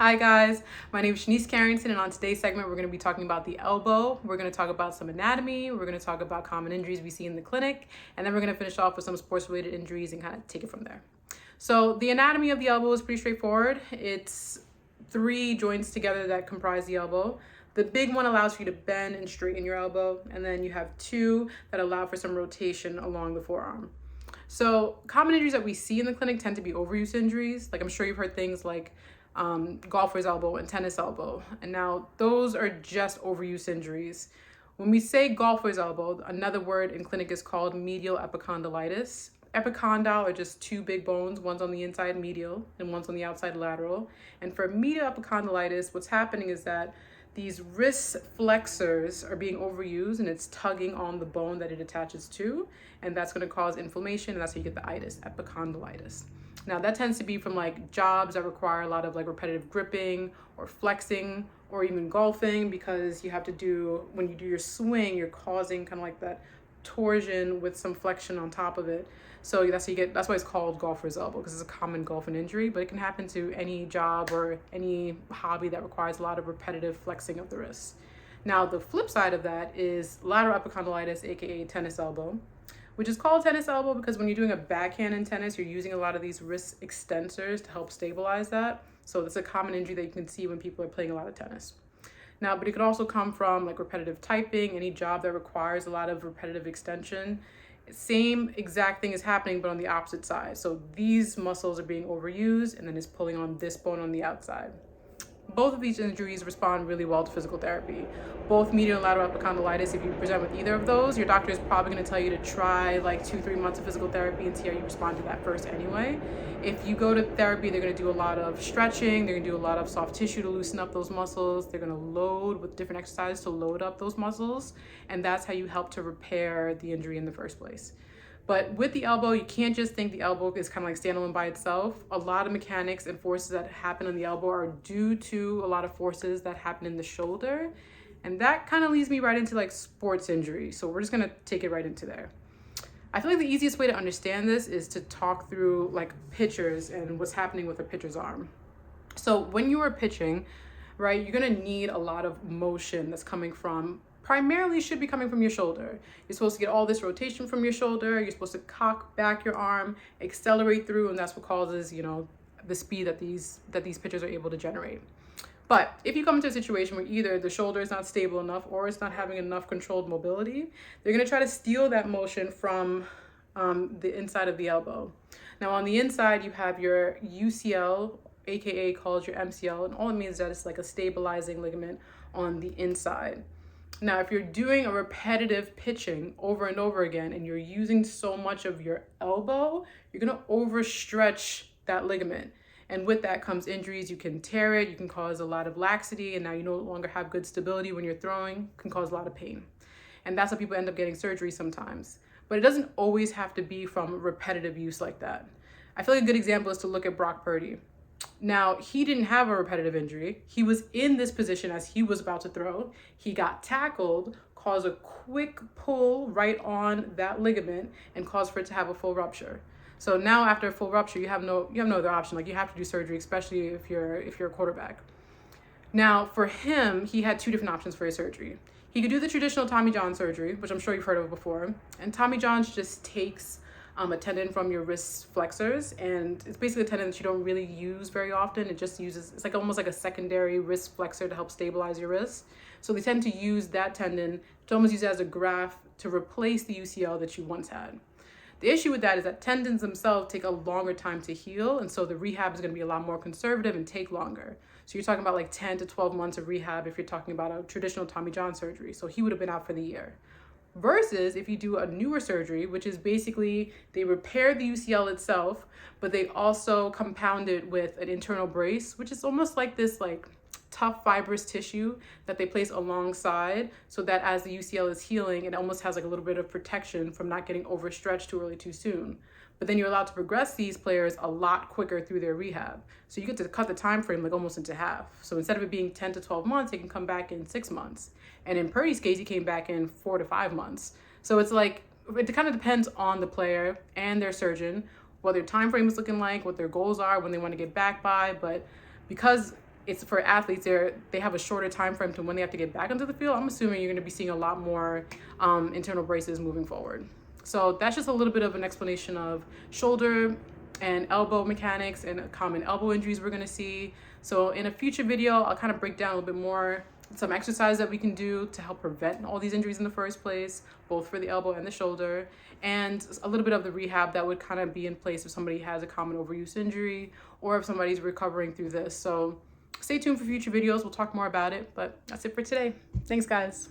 Hi guys, my name is Shanice Carrington, and on today's segment we're going to be talking about the elbow. We're going to talk about some anatomy, we're going to talk about common injuries we see in the clinic, and then we're going to finish off with some sports related injuries and kind of take it from there. So the anatomy of the elbow is pretty straightforward. It's three joints together that comprise the elbow. The big one allows for you to bend and straighten your elbow, and then you have two that allow for some rotation along the forearm. So common injuries that we see in the clinic tend to be overuse injuries. Like, I'm sure you've heard things like golfer's elbow and tennis elbow. And now those are just overuse injuries. When we say golfer's elbow, another word in clinic is called medial epicondylitis. Epicondyle are just two big bones. One's on the inside medial and one's on the outside lateral. And for medial epicondylitis, what's happening is that these wrist flexors are being overused and it's tugging on the bone that it attaches to. And that's going to cause inflammation. And that's how you get the itis, epicondylitis. Now that tends to be from like jobs that require a lot of like repetitive gripping or flexing or even golfing, because you have to do, when you do your swing, you're causing kind of like that torsion with some flexion on top of it. So that's why it's called golfer's elbow, because it's a common golfing injury, but it can happen to any job or any hobby that requires a lot of repetitive flexing of the wrists. Now the flip side of that is lateral epicondylitis, aka tennis elbow, which is called tennis elbow because when you're doing a backhand in tennis, you're using a lot of these wrist extensors to help stabilize that. So it's a common injury that you can see when people are playing a lot of tennis. Now, but it could also come from like repetitive typing, any job that requires a lot of repetitive extension. Same exact thing is happening, but on the opposite side. So these muscles are being overused and then it's pulling on this bone on the outside. Both of these injuries respond really well to physical therapy. Both medial and lateral epicondylitis, if you present with either of those, your doctor is probably going to tell you to try like 2-3 months of physical therapy and see how you respond to that first anyway. If you go to therapy, they're going to do a lot of stretching, they're going to do a lot of soft tissue to loosen up those muscles, they're going to load with different exercises to load up those muscles, and that's how you help to repair the injury in the first place. But with the elbow, you can't just think the elbow is kind of like standalone by itself. A lot of mechanics and forces that happen on the elbow are due to a lot of forces that happen in the shoulder. And that kind of leads me right into like sports injury. So we're just going to take it right into there. I feel like the easiest way to understand this is to talk through like pitchers and what's happening with a pitcher's arm. So when you are pitching, right, you're going to need a lot of motion that's coming from, primarily should be coming from your shoulder. You're supposed to get all this rotation from your shoulder. You're supposed to cock back your arm, accelerate through, and that's what causes, the speed that these pitchers are able to generate. But if you come into a situation where either the shoulder is not stable enough or it's not having enough controlled mobility, they're going to try to steal that motion from the inside of the elbow. Now on the inside, you have your UCL, aka called your MCL, and all it means is that it's like a stabilizing ligament on the inside. Now, if you're doing a repetitive pitching over and over again and you're using so much of your elbow, you're going to overstretch that ligament. And with that comes injuries. You can tear it, you can cause a lot of laxity, and now you no longer have good stability when you're throwing, can cause a lot of pain. And that's how people end up getting surgery sometimes. But it doesn't always have to be from repetitive use like that. I feel like a good example is to look at Brock Purdy. Now, he didn't have a repetitive injury. He was in this position as he was about to throw. He got tackled, caused a quick pull right on that ligament, and caused for it to have a full rupture. So now after a full rupture, you have no other option. Like, you have to do surgery, especially if you're a quarterback. Now, for him, he had two different options for his surgery. He could do the traditional Tommy John surgery, which I'm sure you've heard of before. And Tommy John's just takes a tendon from your wrist flexors, and it's basically a tendon that you don't really use very often. It's like almost like a secondary wrist flexor to help stabilize your wrist. So they tend to use that tendon to almost use it as a graft to replace the UCL that you once had. The issue with that is that tendons themselves take a longer time to heal, and so the rehab is going to be a lot more conservative and take longer. So you're talking about like 10 to 12 months of rehab if you're talking about a traditional Tommy John surgery. So he would have been out for the year. Versus if you do a newer surgery, which is basically they repair the UCL itself, but they also compound it with an internal brace, which is almost like this like tough fibrous tissue that they place alongside, so that as the UCL is healing, it almost has like a little bit of protection from not getting overstretched too early too soon. But then you're allowed to progress these players a lot quicker through their rehab. So you get to cut the time frame like almost into half. So instead of it being 10 to 12 months, it can come back in 6 months. And in Purdy's case, he came back in 4 to 5 months. So it's like, it kind of depends on the player and their surgeon, what their time frame is looking like, what their goals are, when they want to get back by. But because it's for athletes, they have a shorter time frame to when they have to get back into the field. I'm assuming you're going to be seeing a lot more internal braces moving forward. So that's just a little bit of an explanation of shoulder and elbow mechanics and common elbow injuries we're going to see. So in a future video, I'll kind of break down a little bit more some exercise that we can do to help prevent all these injuries in the first place, both for the elbow and the shoulder, and a little bit of the rehab that would kind of be in place if somebody has a common overuse injury or if somebody's recovering through this. So stay tuned for future videos. We'll talk more about it, but that's it for today. Thanks, guys.